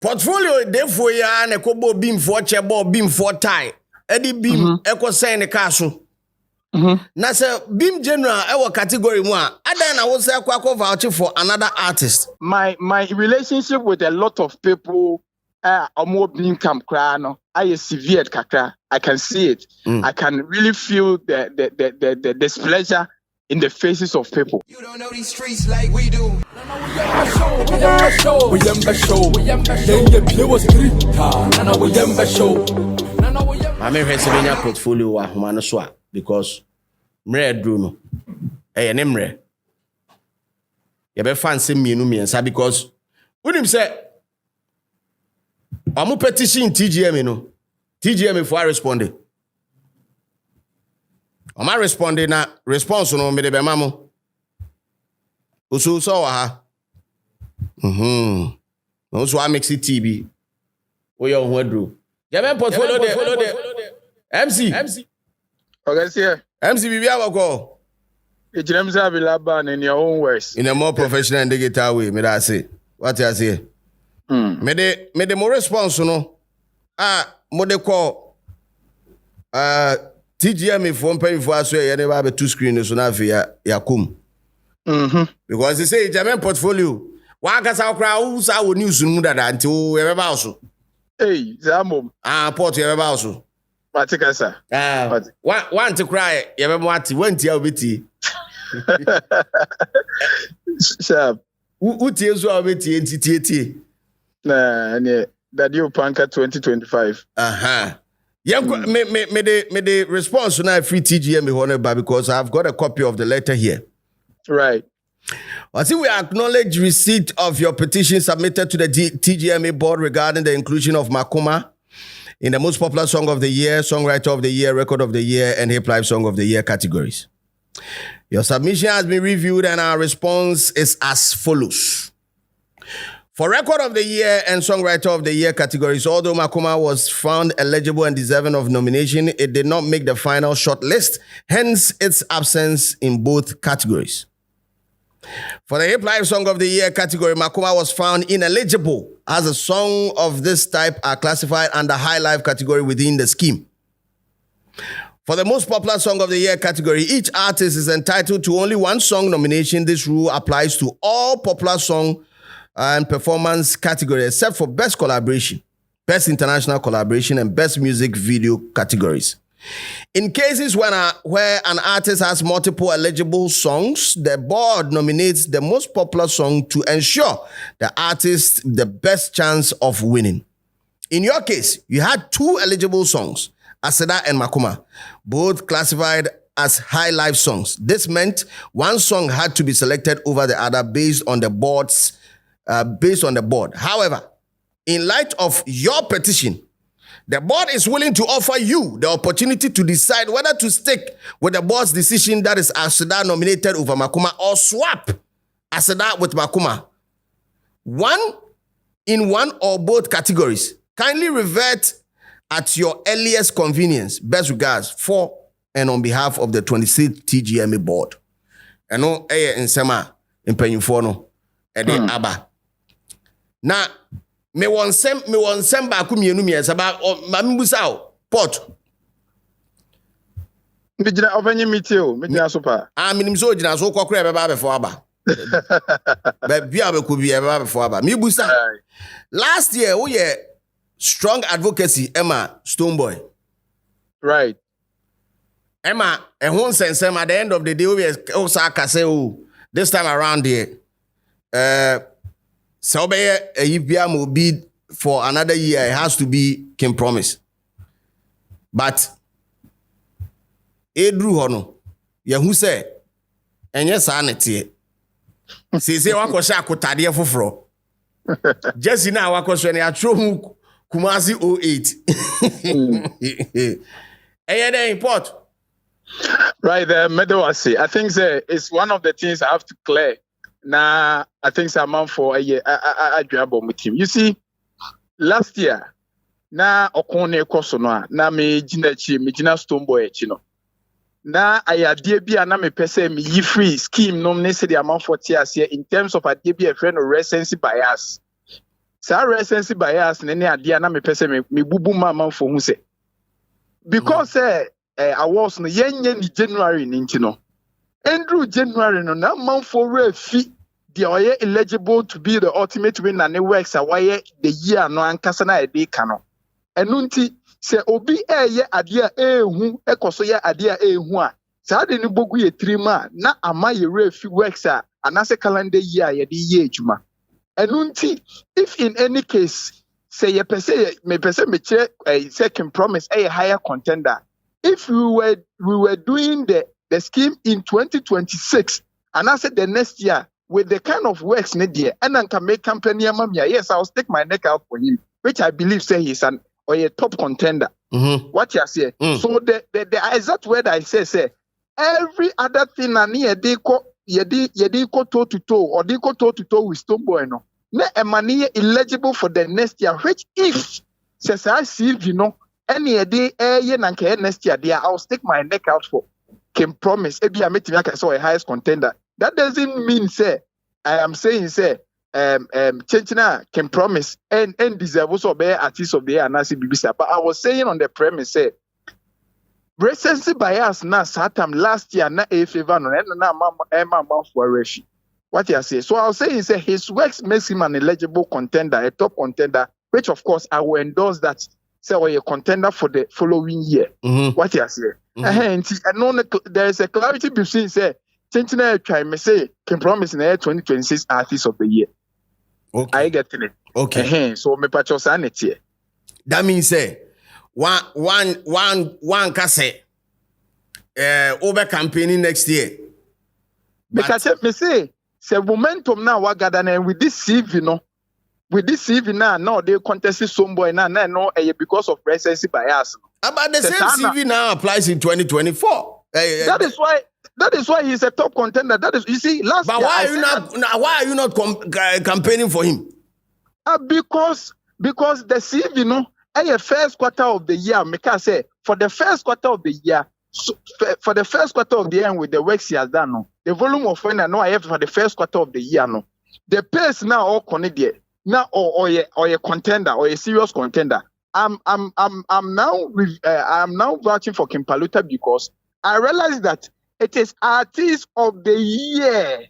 Portfolio therefore ya na kobo beam for chebo beam for tie. Edi beam eko say ne car so. Na say beam general ewo category mu a adan na wo say akwa vouch for another artist. My relationship with a lot of people omo beam kam kra no I severe kakra. I can see it. I can really feel the displeasure in the faces of people. You don't know these streets like we do. I mean, Pennsylvania portfolio wa humano so because mre dru no ne mre ye be fancy mienu miensa because unim say amu petition TGMA no TGMA for responding. Oma responding na response no me de be mamo. Usu so wa ha. No so mix it TB. We your hodru. Jamen portfolio de MC. Okay, see. MC bibia wako. Ejiremza bilaba in your own words. In a more professional and digital way, me that say. What I say? Me de more response no. Mo de call TGMA for pay for us you never have two screens so na ya kum. Because they say Jamen portfolio. Wa ka sa okra u sa wo news mu dada until we be so. Hey, Zamom. Port you be so. Matika sir. Want to cry you be what want you obeti. Sharp. Utie so obeti entity. Nah, that you panka 2025. Yeah, me the response now free TGMA honor because I've got a copy of the letter here. Right. I see we acknowledge receipt of your petition submitted to the TGMA board regarding the inclusion of Makuma in the most popular song of the year, songwriter of the year, record of the year, and hip life song of the year categories. Your submission has been reviewed and our response is as follows. For record of the year and songwriter of the year categories, although Makuma was found eligible and deserving of nomination, it did not make the final shortlist, hence its absence in both categories. For the hip life song of the year category, Makuma was found ineligible as a song of this type are classified under high life category within the scheme. For the most popular song of the year category, each artist is entitled to only one song nomination. This rule applies to all popular song and performance categories except for best collaboration, best international collaboration, and best music video categories. In cases where an artist has multiple eligible songs, the board nominates the most popular song to ensure the artist the best chance of winning. In your case, you had two eligible songs, Aseda and Makuma, both classified as high life songs. This meant one song had to be selected over the other based on the board. However, in light of your petition, the board is willing to offer you the opportunity to decide whether to stick with the board's decision that is Aseda nominated over Makuma or swap Aseda with Makuma. One or both categories. Kindly revert at your earliest convenience. Best regards for and on behalf of the 26th TGMA board. And no in Sema in Penyufono and the Abba. Now, me won sem ba ku mienu miensa ba mambusa o port me gina ofanyi mitio me gina so pa minim so gina so kokora be ba before aba ba bia be ko bia ba before aba me busa last year we strong advocacy Emma Stonebwoy right Emma ehun sensem at the end of the day we osaka say this time around here so if will bid for another year, it has to be King Promise. But Edru Hono, Yahu say, and yes, sanity. Say, Wakosha Kotadia for fro. Just in our question, I true Kumasi 08. Hey, import. Right there, Medawasi. I think it's one of the things I have to clear. Nah, I think I'm for a year. I grab on with him. You see, last year, na okone kosono na me gina Stonebwoy chino. Na ayade bia na me pese me yi free scheme no ne se the amount for TS here in terms of adie bia friend or recency bias. Sa recency bias ne ade na me pese me bubu mama for hu se. Because awards no yenye ni January ni ntino. Andrew January no na man for refi the oye eligible to be the ultimate winner ne works away the year no ankasa na e dey ka no. Enu nti se obi ye ade a ehu ekoso ye ade a ehu a saa de ni bogu ye trima na ama ye refi works a anase calendar year ye dey ye adwuma. Enu nti if in any case say ye pese me che second promise a higher contender. If we were doing the scheme in 2026 and I said the next year with the kind of works needed and I can make company mamia, yes, I'll stick my neck out for him, which I believe say he's a top contender. What you say? So the exact word I say every other thing I need yediko toe to toe or diko toe to toe with Stonebwoy no. Na emani eligible for the next year, which if says I see you know any day nanke next year there I'll stick my neck out for can promise ebi ameti I saw a highest contender. That doesn't mean say I am saying say Chenchina can promise and deserve also be artist of the year and BBC. But I was saying on the premise say recency bias na satam last year na a favor no na mama for refi. What you say? So I'll say is his works makes him an eligible contender, a top contender, which of course I will endorse that. Say we're a contender for the following year. What you say? And there is a clarity between say, Chinchina try me say can promise in the 2026 artist of the year. Okay, I get it. Okay. So me patch sanity. That means say one case over campaigning next year. Because me say. Say momentum now we gather and with this CV no, now they contest Stonebwoy now no because of recency bias. But the same CV now applies in 2024. That is why he's a top contender. That is, you see, last but year. But why are you not campaigning for him? Because the CV no, first quarter of the year, make I say for the first quarter of the year. So, for the first quarter of the year with the works he has done, no, the volume of when I know I have for the first quarter of the year, no, the pace now all connected now or a contender or a serious contender. I'm now vouching for King Paluta because I realize that it is artist of the year.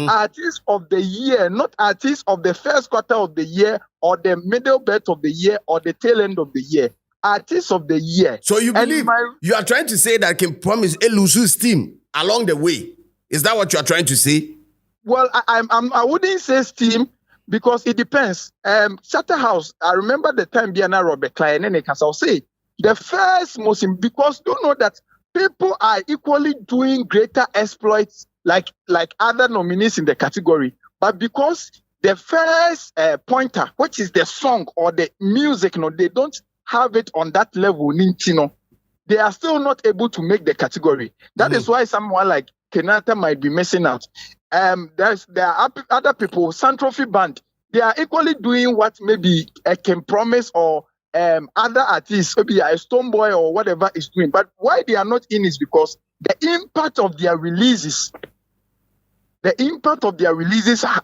Artist of the year, not artist of the first quarter of the year or the middle bit of the year or the tail end of the year. Artist of the year. So you believe you are trying to say that can promise a lose steam along the way? Is that what you are trying to say? Well, I wouldn't say steam because it depends. Charterhouse, I remember the time Biana Robert Klein and I'll say the first most because don't know that people are equally doing greater exploits like other nominees in the category, but because the first pointer, which is the song or the music, no, they don't have it on that level, they are still not able to make the category. That is why someone like Kenata might be missing out. There are other people, Santrophy Band, they are equally doing what maybe Can Promise or other artists, maybe a Stonebwoy or whatever is doing. But why they are not in is because the impact of their releases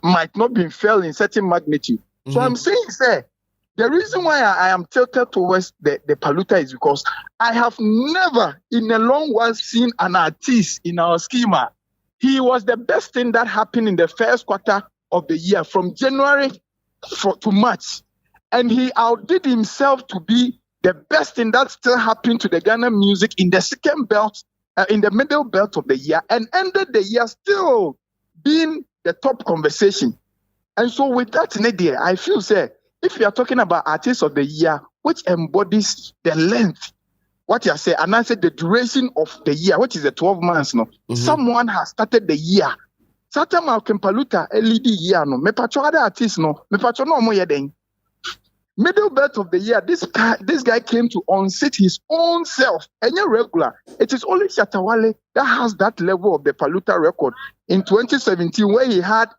might not be felt in certain magnitude. So I'm saying, sir, the reason why I am tilted towards the Paluta is because I have never in a long while seen an artist in our schema. He was the best thing that happened in the first quarter of the year from January to March. And he outdid himself to be the best thing that still happened to the Ghana music in the second belt, in the middle belt of the year and ended the year still being the top conversation. And so with that, Nadia, I feel, say, if we are talking about artists of the year, which embodies the length, what you say, and I said the duration of the year, which is the 12 months, no, someone has started the year. Certainly, King Paluta, LED year, no, me patcho other artists, no, me patcho no more yet. Middle belt of the year, this guy came to unseat his own self, and you're regular. It is only Shatawale that has that level of the Paluta record in 2017, where he had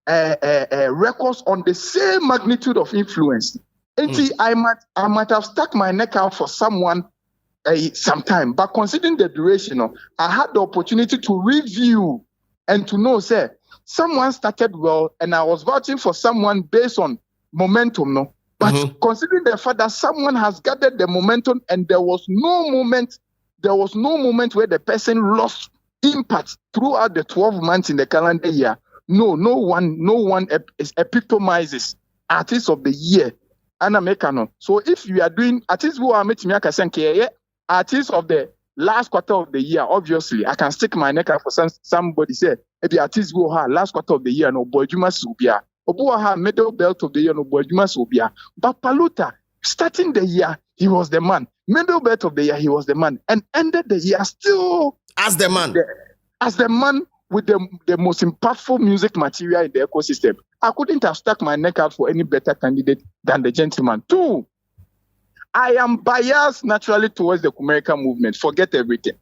records on the same magnitude of influence. And see, I might have stuck my neck out for someone sometime, but considering the duration, I had the opportunity to review and to know, say, someone started well, and I was vouching for someone based on momentum, no. But considering the fact that someone has gathered the momentum, and there was no moment where the person lost impact throughout the 12 months in the calendar year. No one epitomizes artist of the year. Anamekano. So if you are doing artists who are making artists of the last quarter of the year, obviously I can stick my neck out for somebody say the artists who are last quarter of the year no boy Juma Subia. Obuaha middle belt of the year no boy Juma Subia. But Paluta, starting the year, he was the man. Middle belt of the year, he was the man, and ended the year still as the man. As the man with the most impactful music material in the ecosystem. I couldn't have stuck my neck out for any better candidate than the gentleman. 2, I am biased naturally towards the Kumerica movement. Forget everything.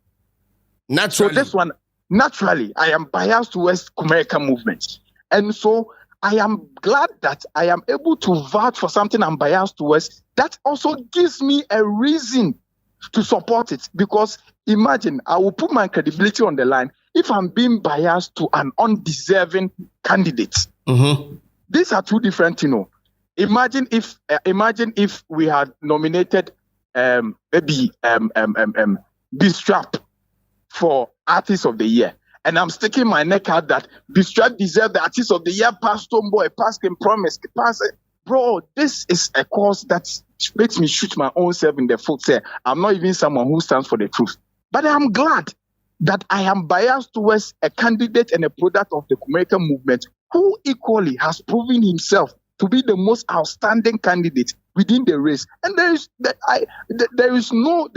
Naturally. So this one, naturally, I am biased towards Kumerica movement. And so I am glad that I am able to vouch for something I'm biased towards. That also gives me a reason to support it. Because imagine, I will put my credibility on the line if I'm being biased to an undeserving candidate. These are two different, Imagine if we had nominated maybe B-Strap for Artist of the Year, and I'm sticking my neck out that B-Strap deserves the Artist of the Year, past Stonebwoy, past King Promise, past. Bro, this is a cause that makes me shoot my own self in the foot. Say I'm not even someone who stands for the truth, but I'm glad that I am biased towards a candidate and a product of the Kumerica movement who equally has proven himself to be the most outstanding candidate within the race. And there is no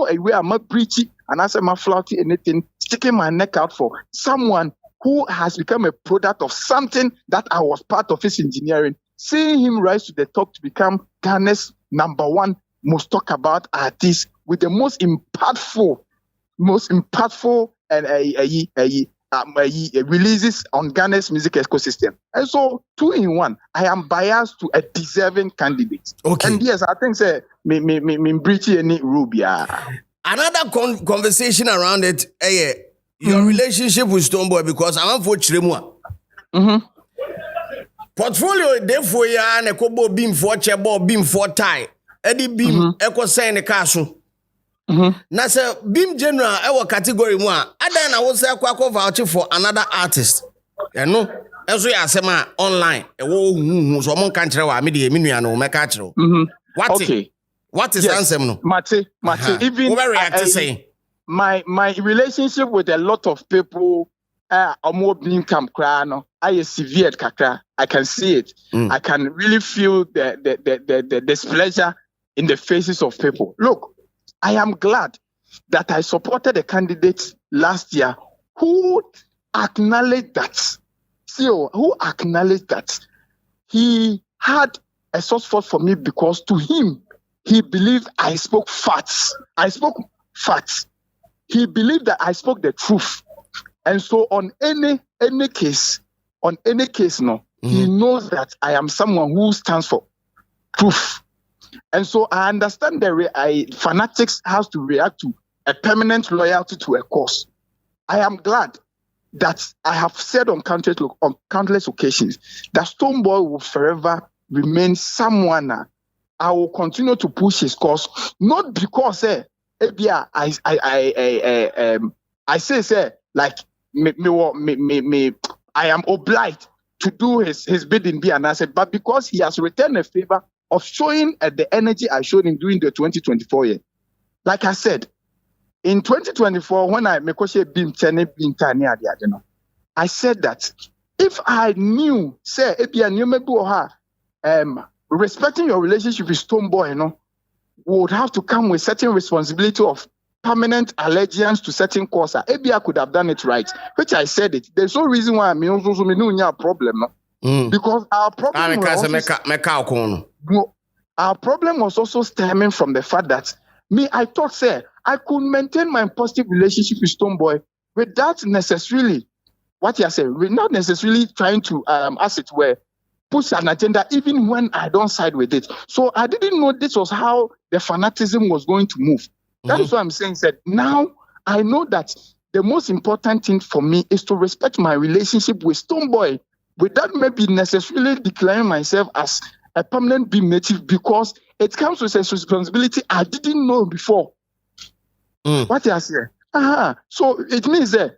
way I'm not preaching and I say my flouty anything, sticking my neck out for someone who has become a product of something that I was part of his engineering, seeing him rise to the top to become Ghana's #1 most talked about artist with the most impactful and releases on Ghana's music ecosystem. And so 2 in 1, I am biased to a deserving candidate. Okay. And yes, I think say me breach any Rubia. Another conversation around it, your relationship with Stonebwoy, because I want for Chiremua. Portfolio therefore ya ne kobo beam for chebo beam for tie. Eddie beam eko say ne kaso. Na say beam general ewo category mu a adan na wo say akwa vouch for another artist. No enso ya asema online ewo hu so mon kan kire wa me de me nua no me ka kire. What is ansem no? Mate, even over react say my relationship with a lot of people omo beam camp kra no I severe kakra. I can see it. I can really feel the displeasure in the faces of people. Look, I am glad that I supported a candidate last year who acknowledged that. Who acknowledged that he had a source for me because to him, he believed I spoke facts. He believed that I spoke the truth. And so on any case, he knows that I am someone who stands for truth. And so I understand that fanatics has to react to a permanent loyalty to a cause. I am glad that I have said on countless occasions that Stonebwoy will forever remain someone. I will continue to push his cause, not because I say like me I am obliged to do his bidding be an asset, but because he has returned a favor of showing the energy I showed him during the 2024 year. Like I said, in 2024, when I I said that if I knew, say, respecting your relationship with Stonebwoy, would have to come with certain responsibility of permanent allegiance to certain cause. Maybe I could have done it right, which I said it. There's no reason why I'm also a problem. Because our problem was also stemming from the fact that I thought, say, I could maintain my positive relationship with Stonebwoy without necessarily, not necessarily trying to, as it were, push an agenda even when I don't side with it. So I didn't know this was how the fanaticism was going to move. That is what I'm saying. Now I know that the most important thing for me is to respect my relationship with Stonebwoy, without maybe necessarily declaring myself as a permanent BHIM native, because it comes with a responsibility I didn't know before. What I say? So it means that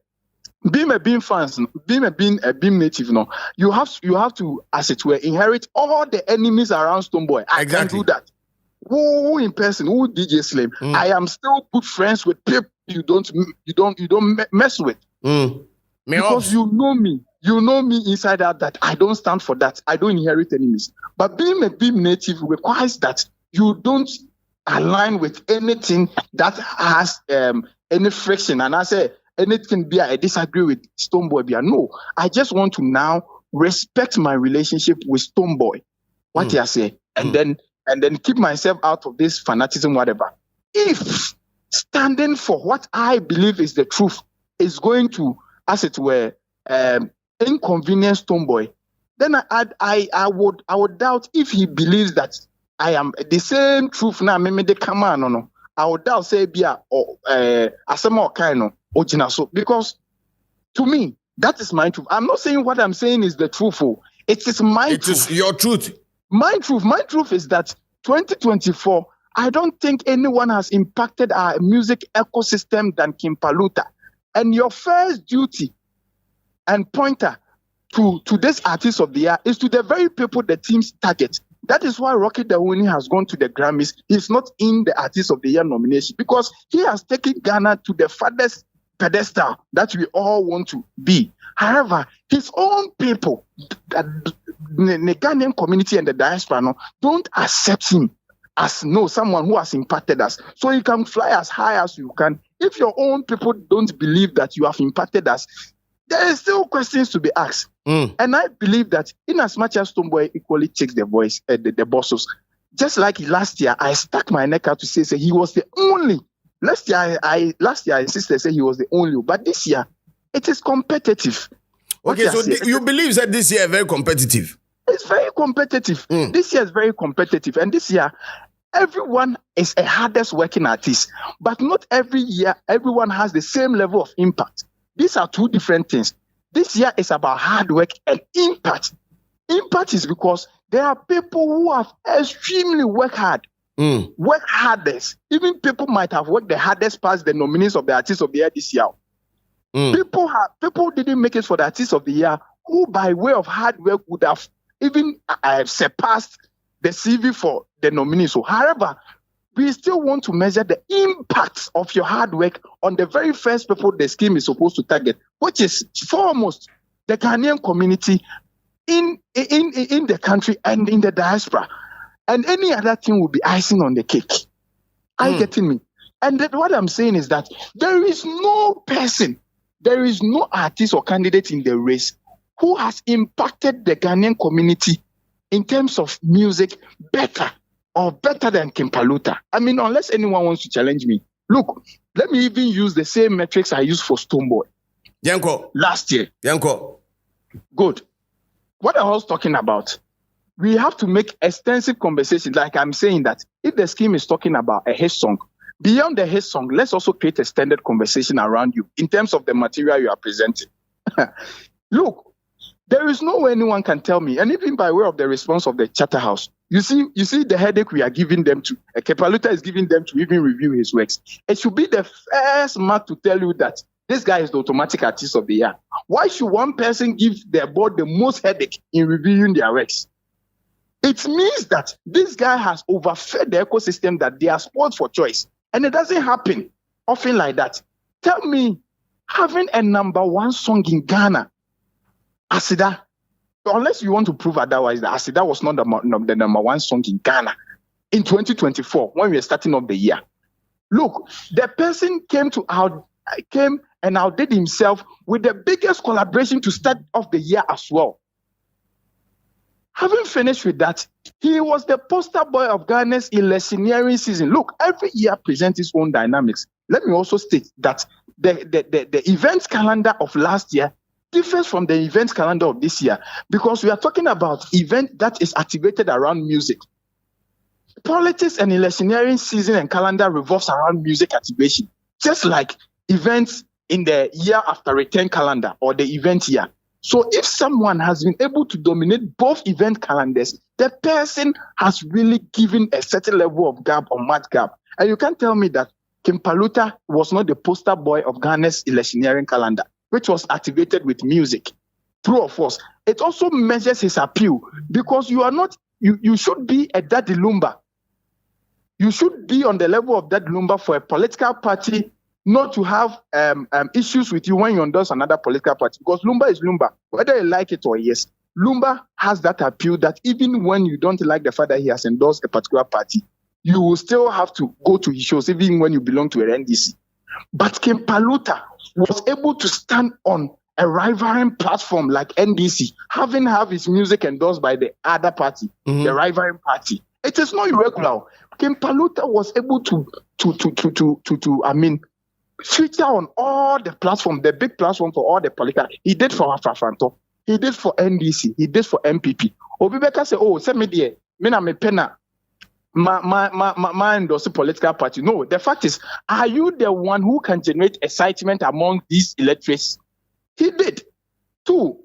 being a BHIM fans, being a BHIM native, you have to, as it were, inherit all the enemies around Stonebwoy. I can't do that. Who in person? Who DJ Slim? I am still good friends with people you don't mess with. Because you know me inside out that I don't stand for that. I don't inherit enemies. But being a BHIM native requires that you don't align with anything that has any friction. And I say anything I disagree with Stonebwoy. No, I just want to now respect my relationship with Stonebwoy. What you say, and then keep myself out of this fanaticism, whatever. If standing for what I believe is the truth is going to, as it were, inconvenience Stonebwoy, then I would doubt if he believes that I am the same truth now. Maybe they come on, no. I would doubt say asema kind of because to me that is my truth. I'm not saying what I'm saying is the truth. It is my truth. It is your truth. My truth is that 2024, I don't think anyone has impacted our music ecosystem than King Paluta. And your first duty and pointer to this artist of the year is to the very people the teams target. That is why Rocky Dawuni has gone to the Grammys. He's not in the artist of the year nomination because he has taken Ghana to the farthest pedestal that we all want to be. However, his own people, the Ghanaian community and the diaspora, don't accept him as someone who has impacted us. So you can fly as high as you can. If your own people don't believe that you have impacted us, there is still questions to be asked. And I believe that in as much as Stonebwoy equally takes the voice, the bosses, just like last year, I stuck my neck out to say he was the only. Last year, I insisted say he was the only. But this year, it is competitive. Okay, so you believe that this year is very competitive? It's very competitive. This year is very competitive. And this year, everyone is a hardest working artist. But not every year, everyone has the same level of impact. These are two different things. This year is about hard work and impact. Impact is because there are people who have extremely worked hard. Work hardest. Even people might have worked the hardest past the nominees of the Artist of the Year this year. People didn't make it for the Artist of the Year who, by way of hard work, would have even surpassed the CV for the nominees. So, however, we still want to measure the impact of your hard work on the very first people the scheme is supposed to target, which is foremost the Ghanaian community in the country and in the diaspora. And any other thing will be icing on the cake. Are you getting me? And what I'm saying is that there is no person, there is no artist or candidate in the race who has impacted the Ghanaian community in terms of music better than King Paluta. I mean, unless anyone wants to challenge me. Look, let me even use the same metrics I used for Stonebwoy. Yanko. Last year. Yanko. Good. What I was talking about, we have to make extensive conversations. Like I'm saying that if the scheme is talking about a hit song, beyond the hit song, let's also create a standard conversation around you in terms of the material you are presenting. Look, there is no way anyone can tell me, and even by way of the response of the Charterhouse, you see the headache we are giving them to, King Paluta is giving them to even review his works. It should be the first mark to tell you that this guy is the automatic artist of the year. Why should one person give their board the most headache in reviewing their works? It means that this guy has overfed the ecosystem that they are spoiled for choice. And it doesn't happen often like that. Tell me, having a #1 song in Ghana, Asida, unless you want to prove otherwise, that Asida was not the #1 song in Ghana in 2024 when we were starting off the year. Look, the person came and outdid himself with the biggest collaboration to start off the year as well. Having finished with that, he was the poster boy of Ghana's electioneering season. Look, every year presents its own dynamics. Let me also state that the events calendar of last year differs from the events calendar of this year because we are talking about event that is activated around music. Politics and electioneering season and calendar revolves around music activation, just like events in the year after return calendar or the event year. So if someone has been able to dominate both event calendars, the person has really given a certain level of gap or much gap. And you can't tell me that King Paluta was not the poster boy of Ghana's electioneering calendar, which was activated with music. True or false? It also measures his appeal because you should be a Daddy Lumba. You should be on the level of Daddy Lumba for a political party not to have issues with you when you endorse another political party, because Lumba is Lumba, whether you like it or yes. Lumba has that appeal that even when you don't like the fact that he has endorsed a particular party, you will still have to go to his shows, even when you belong to an NDC. But King Paluta was able to stand on a rivaling platform like NDC, having his music endorsed by the other party, the rivaling party. It is not irregular. King Paluta was able to feature on all the platform, the big platform for all the political. He did for Afrafanto, he did for NDC, he did for MPP. Obibeka say, "Oh, send me there. Me na me penna. My endorse political party." No, the fact is, are you the one who can generate excitement among these electorates? He did. 2,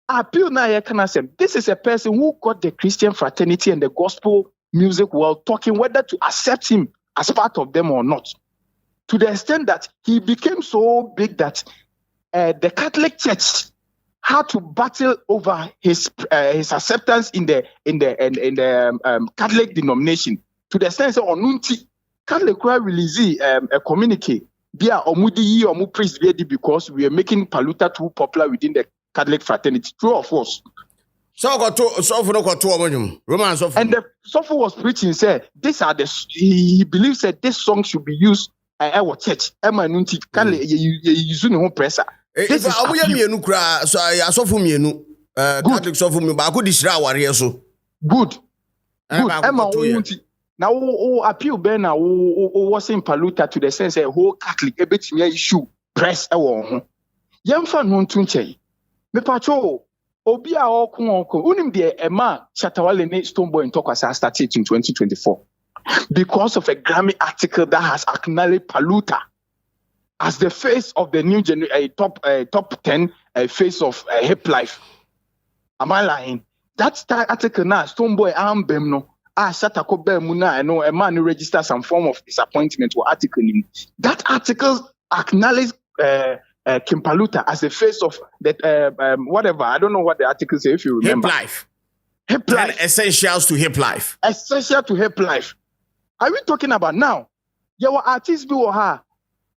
appeal na can say this is a person who got the Christian fraternity and the gospel music world talking whether to accept him as part of them or not. To the extent that he became so big that the Catholic Church had to battle over his acceptance in the Catholic denomination. To the extent that Onunti Catholic release a communique via Omudi Omu priest because we are making Paluta too popular within the Catholic fraternity. True or false? So and the Sofu was preaching, said he believes that this song should be used our church. Emma Nunti can use no pressure. This is mienu kra so asofu mienu Catholic sofu mi ba ko di shira aware so. Good. Emma Nunti. Now appeal ben na was in Paluta to the sense a whole Catholic ebetimi issue press e wo ho. Yemfa no ntunche. Me pacho obi a okun unim de ema Shatawale ne Stonebwoy in Tokwasa started in 2024 because of a Grammy article that has acknowledged Paluta as the face of the new top 10 face of hip life. Am I lying? That article now Stonebwoy ambem no Shatako be muna I know a man who registers some form of disappointment or article. That article acknowledged King Paluta as the face of that whatever. I don't know what the article says if you remember. Hip life. And essentials to hip life. Essential to hip life. Are we talking about now? Your artists be her.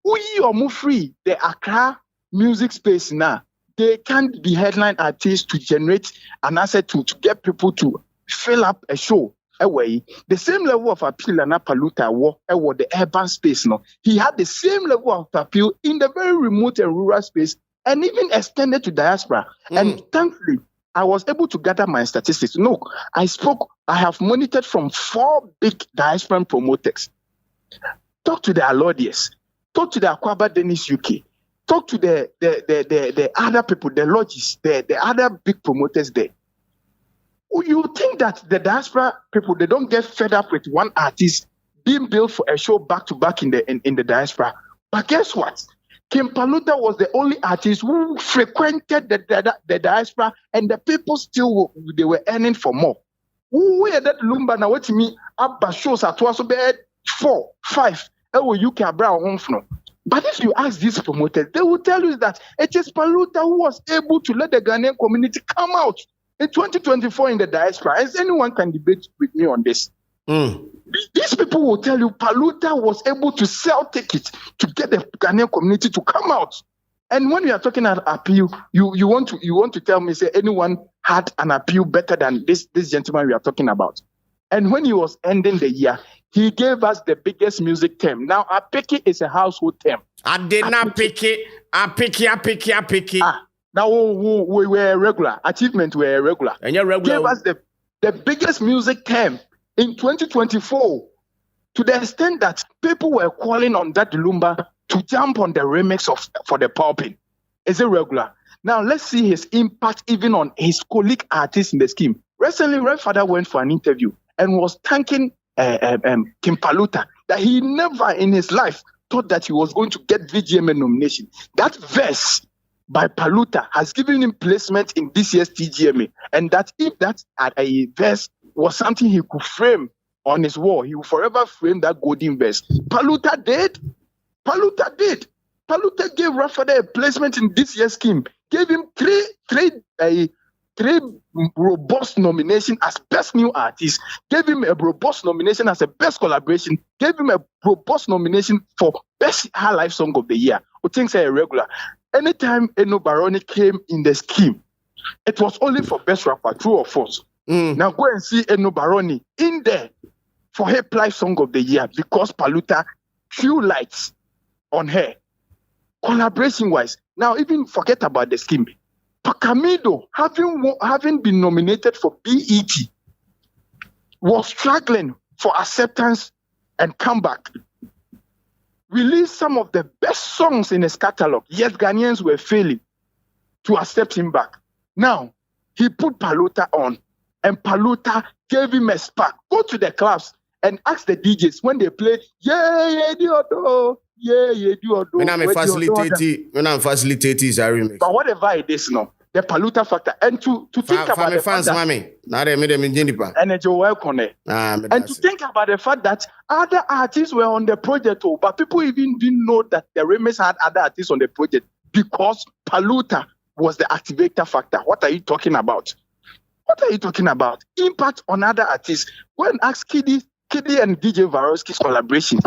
We or move free the Accra music space now. They can't be headline artists to generate an asset to get people to fill up a show. Away, the same level of appeal and Paluta was the urban space. No, he had the same level of appeal in the very remote and rural space, and even extended to diaspora. And thankfully, I was able to gather my statistics. No, I have monitored from 4 big diaspora promoters. Talk to the Alodius, talk to the Akwaba Dennis UK, talk to the other people, the lodges, the other big promoters there. You think that the diaspora people, they don't get fed up with one artist being built for a show back to back in the diaspora. But guess what? King Paluta was the only artist who frequented the diaspora, and the people still they were earning for more. Who were that Lumba now? What me Abba shows at was bed 4, 5. You can brown home. But if you ask these promoters, they will tell you that it is Paluta who was able to let the Ghanaian community come out in 2024 in the diaspora. As anyone can debate with me on this. These people will tell you Paluta was able to sell tickets to get the Ghanaian community to come out. And when we are talking about appeal, you want to tell me, say anyone had an appeal better than this gentleman we are talking about. And when he was ending the year, he gave us the biggest music term. Now, apiki is a household term. I did not pick it. I pick it. Now we were regular. Achievement were regular. And you're regular. Gave us the biggest music term in 2024 to the extent that people were calling on that Lumba to jump on the remix for the popping. Is it regular? Now let's see his impact even on his colleague artists in the scheme. Recently, Redfather went for an interview and was thanking King Paluta that he never in his life thought that he was going to get VGMA nomination. That verse by Paluta has given him placement in this year's TGMA. And that if that a verse was something he could frame on his wall, he will forever frame that golden verse. Paluta did. Paluta gave Rafada a placement in this year's scheme. Gave him three robust nomination as best new artist, gave him a robust nomination as a best collaboration, gave him a robust nomination for best high life song of the year. Who thinks are irregular. Anytime Eno Baroni came in the scheme, it was only for best rapper, true or false. Now go and see Eno Baroni in there for her life song of the year because Paluta threw lights on her. Collaboration wise, now even forget about the scheme. Pakamido, having been nominated for BET, was struggling for acceptance and comeback. Released some of the best songs in his catalog, yet Ghanaians were failing to accept him back. Now, he put Paluta on, and Paluta gave him a spark. Go to the clubs and ask the DJs when they play, yeah, Diodo. When I'm facilitating, is a remix. But whatever it is now, the Paluta factor. And to think about the fact that and to think about the fact that other artists were on the project, but people even didn't know that the remix had other artists on the project because Paluta was the activator factor. What are you talking about? Impact on other artists. Go and ask Kiddy and DJ Varosky's collaboration.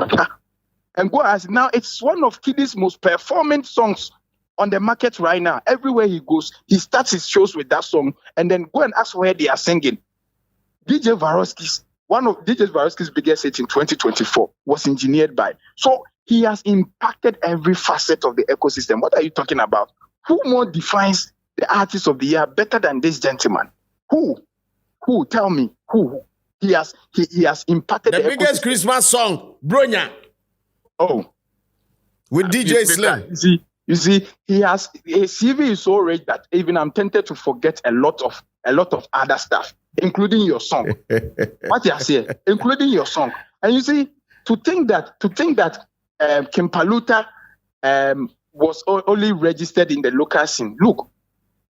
And go ask, now it's one of Kiddy's most performing songs on the market right now. Everywhere he goes, he starts his shows with that song, and then go and ask where they are singing. One of DJ Varosky's biggest hits in 2024 was engineered by. So he has impacted every facet of the ecosystem. What are you talking about? Who more defines the artist of the year better than this gentleman? Who? Tell me. Who? He has impacted the biggest Christmas song, Bronya. Oh, with DJ Slim. You see, his CV is so rich that even I'm tempted to forget a lot of other stuff, including your song. What you say, including your song. And you see, to think that King Paluta was only registered in the local scene. Look,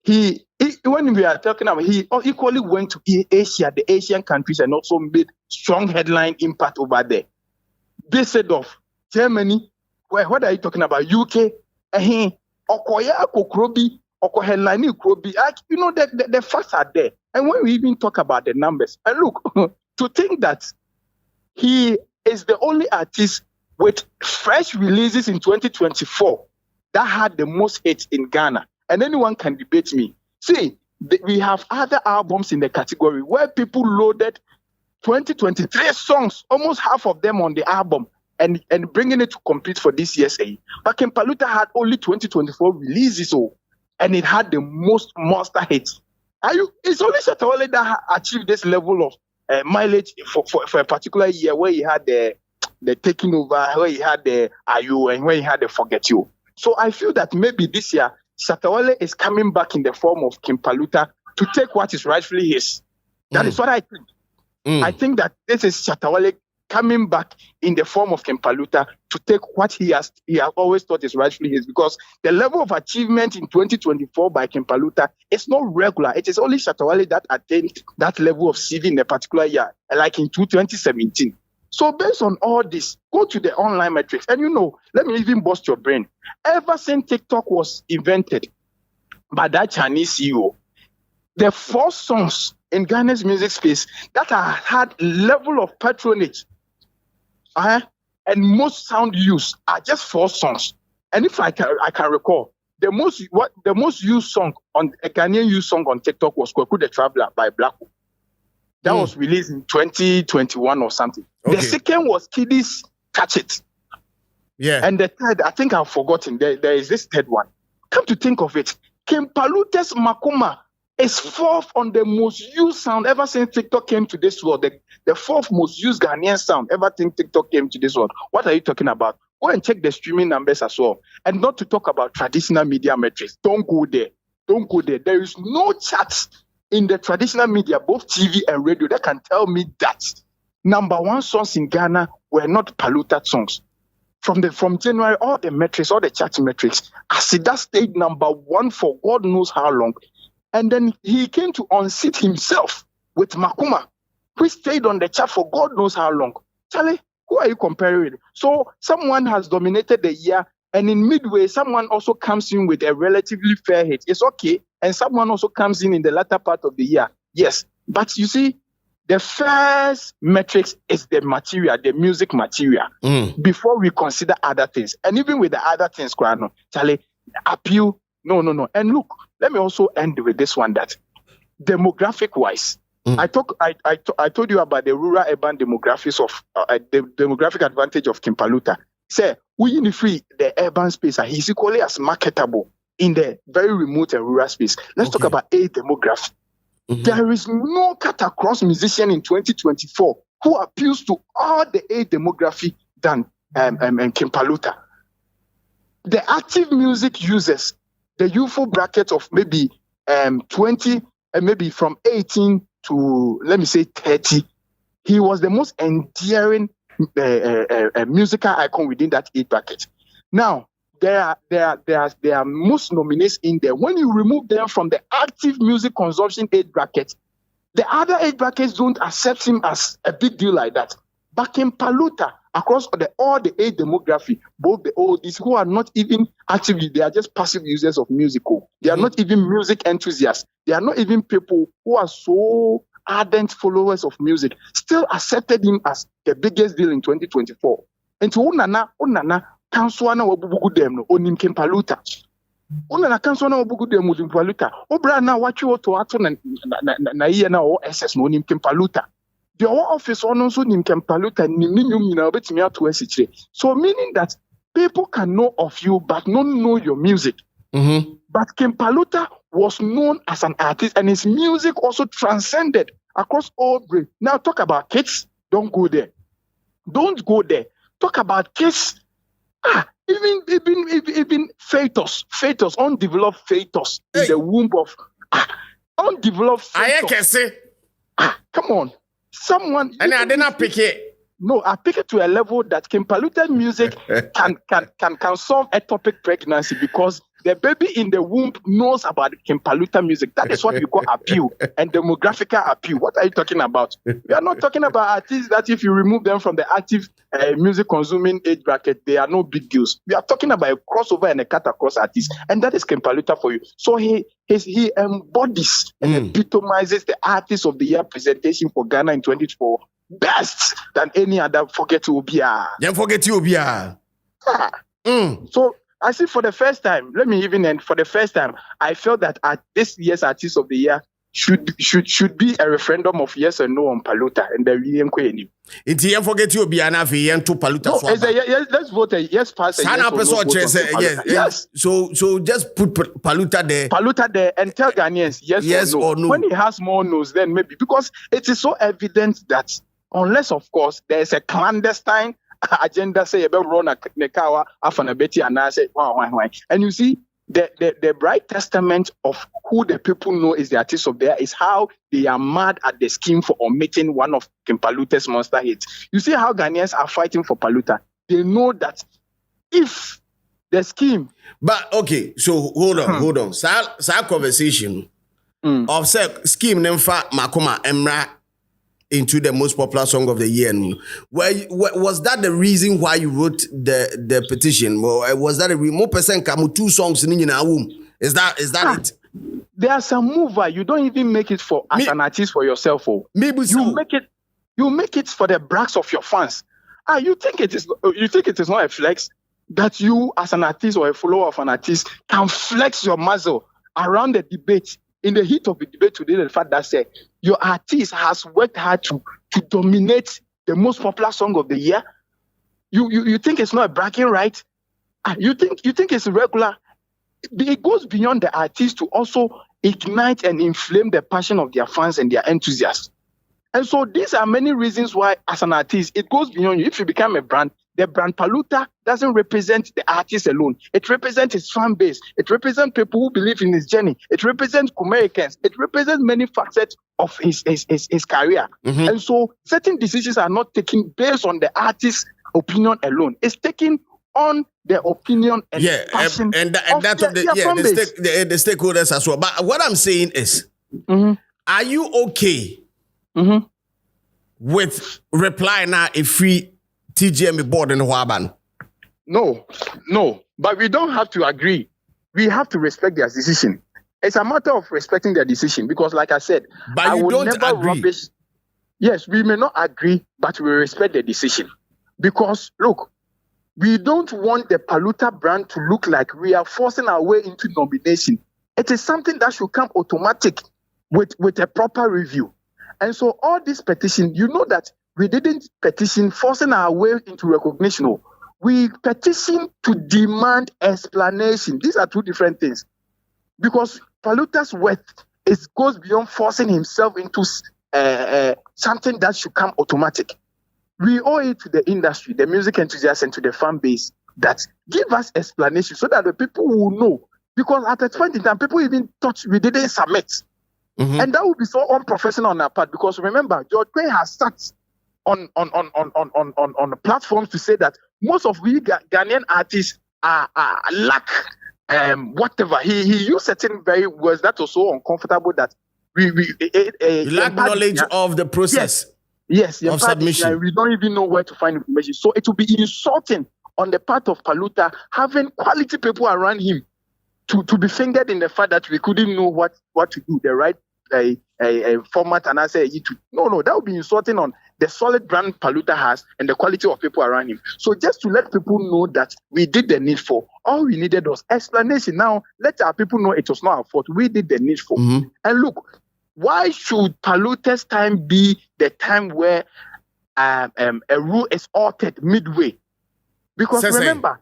he when we are talking about, he equally went to Asia, the Asian countries, and also made strong headline impact over there. They said of Germany, what are you talking about? UK, Okoya, Okrobi, Okohelani, Krobi. You know, the facts are there. And when we even talk about the numbers, and look, to think that he is the only artist with fresh releases in 2024 that had the most hits in Ghana, and anyone can debate me. See, we have other albums in the category where people loaded 2023 songs, almost half of them on the album, and bringing it to compete for this year's A. But King Paluta had only 2024 releases, and it had the most monster hits. It's only Shatawale that achieved this level of mileage for a particular year where he had the Taking Over, where he had the Ayu, and where he had the Forget You. So I feel that maybe this year, Shatawale is coming back in the form of King Paluta to take what is rightfully his. That is what I think. I think that this is Shatawale coming back in the form of King Paluta to take what he has always thought is rightfully his, because the level of achievement in 2024 by King Paluta is not regular. It is only Shatawale that attained that level of CV in a particular year, like in 2017. So based on all this, go to the online metrics. And let me even bust your brain. Ever since TikTok was invented by that Chinese CEO, the 4 songs in Ghana's music space that have had level of patronage and most sound use are just 4 songs. And if I can recall, the most used song on a Ghanaian used song on TikTok was Kweku the Traveler by Blacko. That was released in 2021 or something. Okay. The second was Kiddy's Catch It. Yeah. And the third, I think I've forgotten. There is this third one. Come to think of it, King Paluta's Makoma is 4th on the most used sound ever since TikTok came to this world. The 4th most used Ghanaian sound ever since TikTok came to this world. What are you talking about? Go and check the streaming numbers as well. And not to talk about traditional media metrics. Don't go there. There is no chat in the traditional media, both TV and radio, that can tell me that number 1 songs in Ghana were not Paluta songs. from January, all the metrics, all the chart metrics, Asida stayed number 1 for God knows how long. And then he came to unseat himself with Makuma, who stayed on the chart for God knows how long. Charlie, who are you comparing with? So someone has dominated the year, and in midway, someone also comes in with a relatively fair hit. It's okay. And someone also comes in the latter part of the year. Yes. But you see, the first metrics is the material, the music material, before we consider other things. And even with the other things, Charlie, appeal, no. And look, let me also end with this one, that demographic-wise, I told you about the rural-urban demographics of the demographic advantage of King Paluta. Say, we free the urban space, and he's equally as marketable in the very remote and rural space. Let's talk about a demography. There is no cut-across musician in 2024 who appeals to all the A demography than King Paluta. The active music users, the youthful bracket of maybe 20 and maybe from 18 to, let me say, 30, he was the most endearing musical icon within that age bracket. Now, there are most nominees in there. When you remove them from the active music consumption age bracket, the other age brackets don't accept him as a big deal like that. But King Paluta, across all the age demography, both the oldies who are not even actively, they are just passive users of music. They are not even music enthusiasts. They are not even people who are so ardent followers of music, still accepted him as the biggest deal in 2024. And to Unana, Kanswana wabugu dem no onim King Paluta. Unana Kanswana wabugu dem onim Paluta. Obra na wachi woto ato na iye na o SS no onim King Paluta. The office on also nim King Paluta niminium na obetimi ato esichire. So meaning that people can know of you but not know your music. But King Paluta was known as an artist, and his music also transcended across all grades. Now talk about kids, don't go there. Don't go there. Talk about kids. Even fetus, undeveloped fetus in the womb of undeveloped fetus. Come on. Someone. And I didn't pick it. No, I pick it to a level that King Paluta music can solve ectopic pregnancy, because the baby in the womb knows about King Paluta music. That is what we call appeal and demographical appeal. What are you talking about? We are not talking about artists that if you remove them from the active music consuming age bracket, they are no big deals. We are talking about a crossover and a cut across artist, and that is King Paluta for you. So he embodies and epitomizes the artist of the year presentation for Ghana in 2024 best than any other. Forget Obia. So I see for the first time, let me even end. For the first time, I felt that this year's Artist of the Year should be a referendum of yes or no on Paluta, and the VM Queen. It's here forget you Biana VM to Paluta. No, yes, let's vote a yes pass. Yes. So just put Paluta there and tell Ghanaians yes or no. When he has more no's, then maybe, because it is so evident that unless, of course, there is a clandestine agenda, say about Rona Nekawa, Afanabeti, and I say, why. And you see, the bright testament of who the people know is the artist of the year is how they are mad at the scheme for omitting one of King Paluta's monster hits. You see how Ghanaians are fighting for Paluta. They know that if the scheme. But okay, so hold on. Sa conversation of scheme Nemfa Makoma Emra into the most popular song of the year. Was that the reason why you wrote the petition? Or was that a more percent come 2 songs in our womb? Is that it? There are some mover. You don't even make it for as an artist for yourself. Maybe you make it for the brags of your fans. You think it is not a flex that you as an artist or a follower of an artist can flex your muzzle around the debate. In the heat of the debate today, the fact that your artist has worked hard to dominate the most popular song of the year. You think it's not a bragging right? You think it's irregular? It goes beyond the artist to also ignite and inflame the passion of their fans and their enthusiasts. And so these are many reasons why, as an artist, it goes beyond you. If you become a brand, the brand Paluta doesn't represent the artist alone. It represents his fan base. It represents people who believe in his journey. It represents Americans. It represents many facets of his career. And so certain decisions are not taken based on the artist's opinion alone. It's taken on the opinion and passion and that of the stakeholders as well. But what I'm saying is, are you okay with reply now a free TGMA board in Huaban? No. But we don't have to agree. We have to respect their decision. It's a matter of respecting their decision because, like I said, but I you will don't never agree. Rubbish. Yes, we may not agree, but we respect the decision. Because, look, we don't want the Paluta brand to look like we are forcing our way into nomination. It is something that should come automatic with a proper review. And so all this petition, you know that we didn't petition forcing our way into recognition. No. We petition to demand explanation. These are two different things. Because Paluta's worth goes beyond forcing himself into something that should come automatic. We owe it to the industry, the music enthusiasts, and to the fan base that give us explanation so that the people will know. Because at a point in time, people even thought we didn't submit. And that would be so unprofessional on our part. Because remember, George Quay has sat on the platforms to say that most of we Ghanaian artists are lack whatever. He used certain very words that was so uncomfortable that we lack knowledge of the process. Yes, of submission. We don't even know where to find information. So it will be insulting on the part of Paluta having quality people around him to be fingered in the fact that we couldn't know what to do, the right format, and I say no, that would be insulting on the solid brand Paluta has and the quality of people around him. So just to let people know that we did the needful. All we needed was explanation. Now let our people know it was not our fault. We did the needful. And look, why should Paluta's time be the time where a rule is altered midway? Because remember,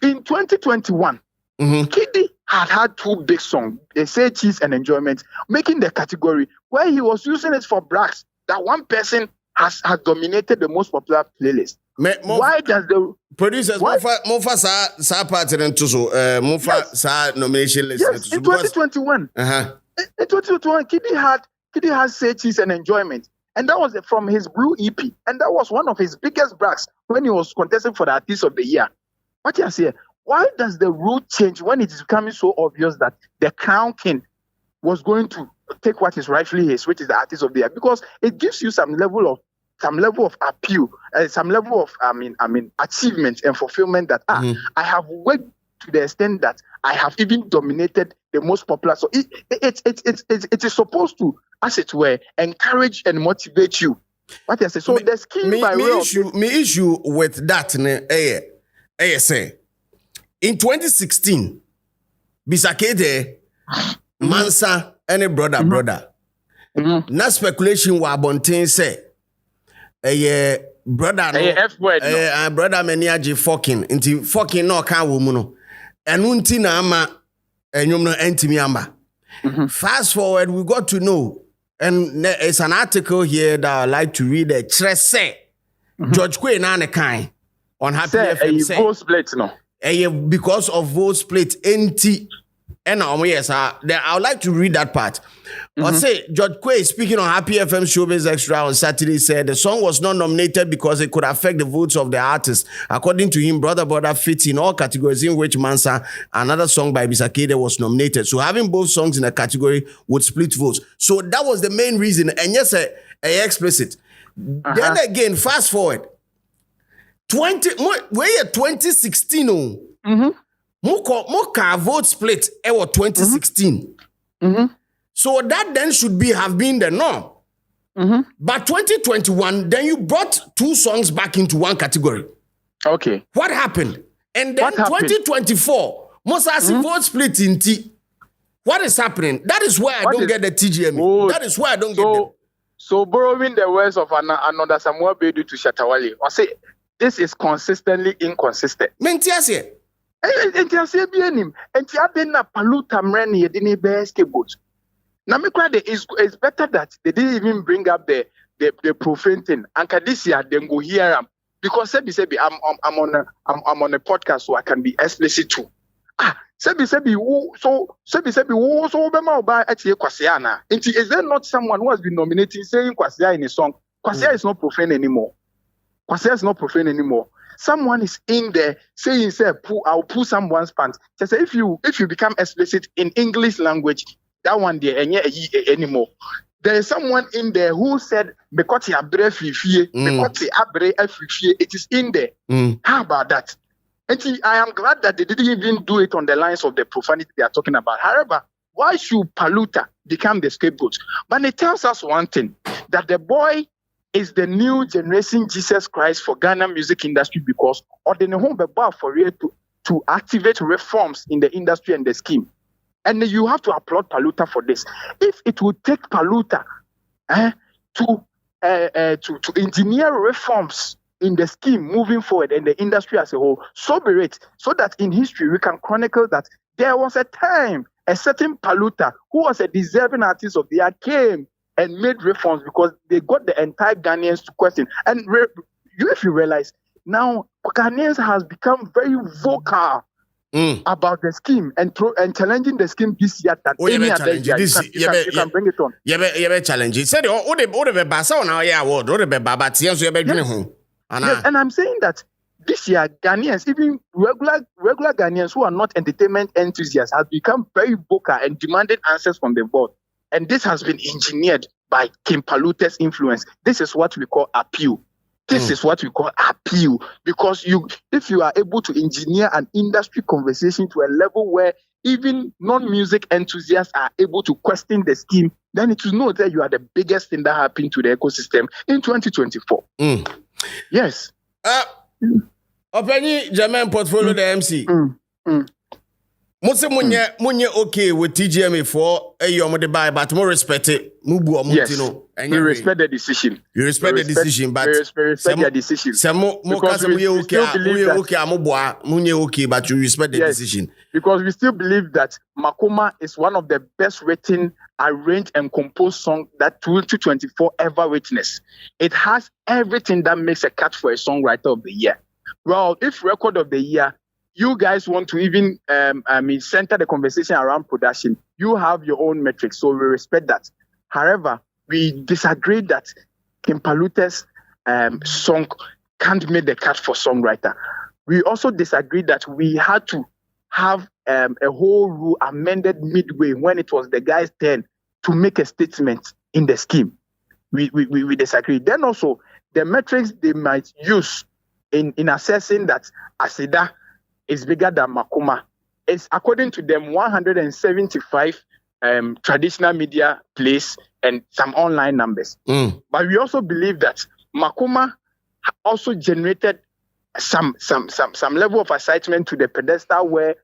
in 2021, Kiddy had two big songs, They Say Cheese and Enjoyment, making the category where he was using it for brags that one person has dominated the most popular playlist. Why does the producers Mofa sa part into Mofa sa nomination list? Yes, in 2021. In 2021, Kiddy had Say Cheese and Enjoyment. And that was from his Blue EP. And that was one of his biggest brags when he was contesting for the Artist of the Year. What you say? Why does the rule change when it is becoming so obvious that the Crown King was going to take what is rightfully his, which is the Artist of the Year? Because it gives you some level of appeal, some level of achievement and fulfillment that I have worked to the extent that I have even dominated the most popular. So it is supposed to, as it were, encourage and motivate you. What I say? So the scheme by way of me issue with that say. In 2016, Bisakede, Mansa, and a brother. Na speculation wa bontin say, brother no, F-word brother meniaji fucking, inti fucking no kan wo mu no. Enu nti na ama enyum no entimi amba. Fast forward, we got to know, and it's an article here that I like to read. Say, George Quay na ne kan on Happy FM say. Vote split no. Because of vote split, NT, and I would like to read that part. But say, George Quay, speaking on Happy FM Showbiz Extra on Saturday, said the song was not nominated because it could affect the votes of the artist. According to him, Brother fits in all categories in which Mansa, another song by Bisakede, was nominated. So having both songs in a category would split votes. So that was the main reason. And yes, explicit. Then again, fast forward. 2016 Moka vote split 2016. So that then should have been the norm. But 2021, then you brought two songs back into one category. Okay. What happened? And then 2024, Mosasi vote split in T. What is happening? That is where I don't get the TGMA. Oh, that is where I don't get them. So borrowing the words of another Samuel Bedu to Shatawale, I say this is consistently inconsistent. Mentiasie. Entiasie bi enim. Entiade na Paluta mreni yedini be scapegoat. Now me cry it's better that they didn't even bring up the profane thing. Anka this year then go hear them because sebi I'm on a podcast so I can be explicit too. Sebi wo so be ma oba etie Kwasea na. Is there not someone who has been nominating saying Kwasea in a song? Kwasea is not profane anymore. Kwasi is not profane anymore. Someone is in there saying, "Say, I'll pull someone's pants." Just say, if you become explicit in English language, that one there anymore. There is someone in there who said, "Because it is in there." How about that? And I am glad that they didn't even do it on the lines of the profanity they are talking about. However, why should Paluta become the scapegoat? But it tells us one thing, that the boy is the new generation Jesus Christ for Ghana music industry, because ordinary home for real to activate reforms in the industry and the scheme. And you have to applaud Paluta for this. If it would take Paluta to engineer reforms in the scheme moving forward and the industry as a whole, so be it, so that in history we can chronicle that there was a time a certain Paluta, who was a deserving artist of the year, came and made reforms because they got the entire Ghanaians to question. And if you realize, now Ghanaians has become very vocal about the scheme and challenging the scheme this year that any other year. You can bring it on. You challenge it. Said, "Oh, the basa now, yeah, what? Oh, the baba, yes, you be doing home." And I'm saying that this year, Ghanaians, even regular Ghanaians who are not entertainment enthusiasts, have become very vocal and demanded answers from the board. And this has been engineered by King Paluta's influence. This is what we call appeal. This is what we call appeal. Because if you are able to engineer an industry conversation to a level where even non-music enthusiasts are able to question the scheme, then it will know that you are the biggest thing that happened to the ecosystem in 2024. Yes. Openi BHIM Portfolio the MC. Mose munye okay with TGMA for the buy, but more respect it. Yes, we respect the decision. You respect the decision, but we respect their decision. Because we okay, but you respect the decision. Because we still believe that Makoma is one of the best written, arranged, and composed songs that 2024 ever witnessed. It has everything that makes a cut for a songwriter of the year. Well, if record of the year, you guys want to even center the conversation around production, you have your own metrics, so we respect that. However, we disagree that King Paluta's song can't make the cut for songwriter. We also disagree that we had to have a whole rule amended midway when it was the guy's turn to make a statement in the scheme. We disagree. Then also, the metrics they might use in assessing that Asida is bigger than Makoma. It's according to them 175 traditional media plays and some online numbers. But we also believe that Makoma also generated some level of excitement to the pedestal where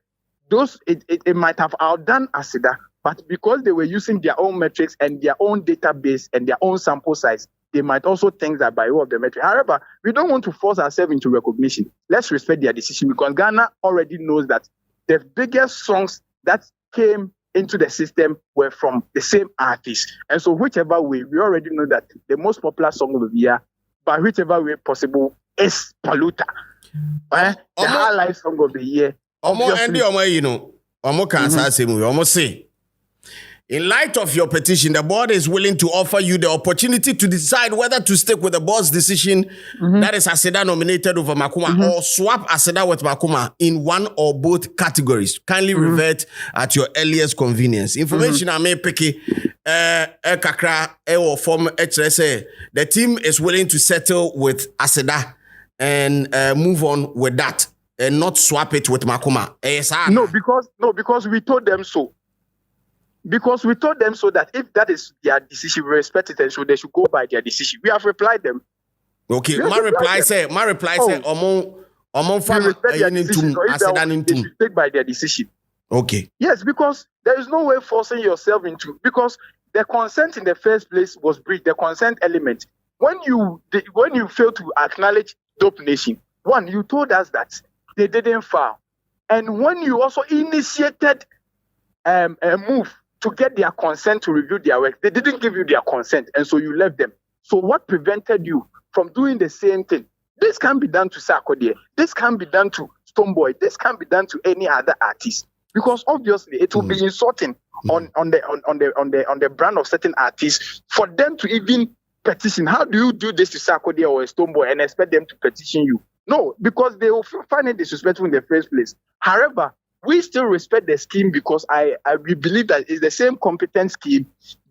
it might have outdone Asida, but because they were using their own metrics and their own database and their own sample size, they might also think that by way of the metric. However, we don't want to force ourselves into recognition. Let's respect their decision because Ghana already knows that the biggest songs that came into the system were from the same artist. And so whichever way, we already know that the most popular song of the year, by whichever way possible, is Paluta. The high life song of the year. Say, in light of your petition, the board is willing to offer you the opportunity to decide whether to stick with the board's decision that is Asida nominated over Makoma or swap Asida with Makoma in one or both categories. Kindly revert at your earliest convenience. Information I may pick kakra or form HSA. The team is willing to settle with Asida and move on with that and not swap it with Makoma. No, because we told them so. Because we told them so that if that is their decision, we respect it and so they should go by their decision. We have replied them. Okay, my reply say, Omon farmer they should take by their decision. Okay. Yes, because there is no way forcing yourself into, because the consent in the first place was breached, the consent element. When you fail to acknowledge Dope Nation, one, you told us that they didn't file. And when you also initiated a move to get their consent to review their work, they didn't give you their consent, and so you left them. So what prevented you from doing the same thing? This can be done to Sarkodie. This can be done to Stonebwoy. This can be done to any other artist, because obviously it will be insulting on the brand of certain artists for them to even petition. How do you do this to Sarkodie or a Stonebwoy and expect them to petition you? No, because they will find it disrespectful in the first place. However, we still respect the scheme because we believe that it's the same competent scheme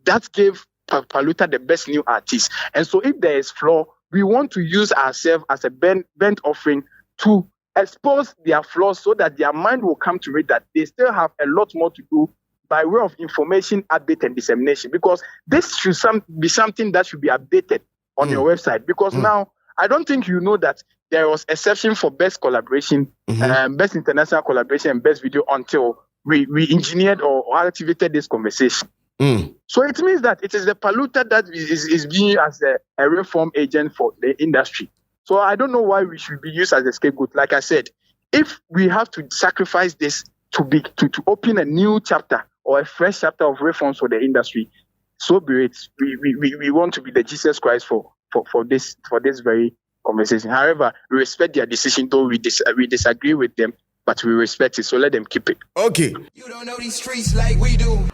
that gave Paluta the best new artist. And so if there is flaw, we want to use ourselves as a bent offering to expose their flaws so that their mind will come to it that they still have a lot more to do by way of information, update, and dissemination. Because this should be something that should be updated on your website. Because now, I don't think you know that there was exception for best collaboration, best international collaboration, and best video until we engineered or activated this conversation. So it means that it is the Paluta that is being used as a reform agent for the industry. So I don't know why we should be used as a scapegoat. Like I said, if we have to sacrifice this to open a new chapter or a fresh chapter of reforms for the industry, so be it. We want to be the Jesus Christ for this very conversation. However, we respect their decision, though we disagree with them, but we respect it, so let them keep it. Okay. You don't know these streets like we do. We